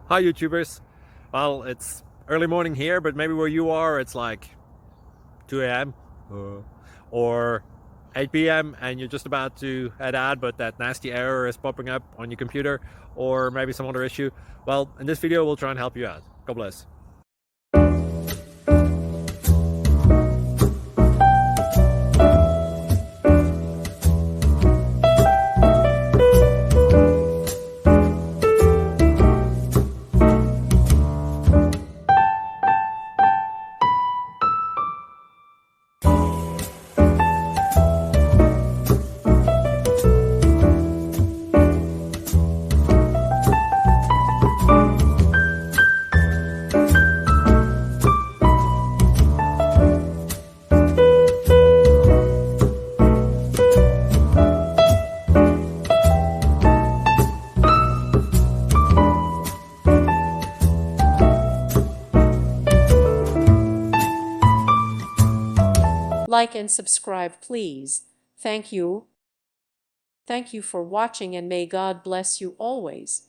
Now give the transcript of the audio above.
Hi YouTubers. Well, it's early morning here, but maybe where you are it's like 2 a.m. or 8 p.m. and you're just about to head out, but that nasty error is popping up on your computer, or maybe some other issue. Well, in this video we'll try and help you out. God bless. Like and subscribe, please. Thank you. Thank you for watching, and may God bless you always.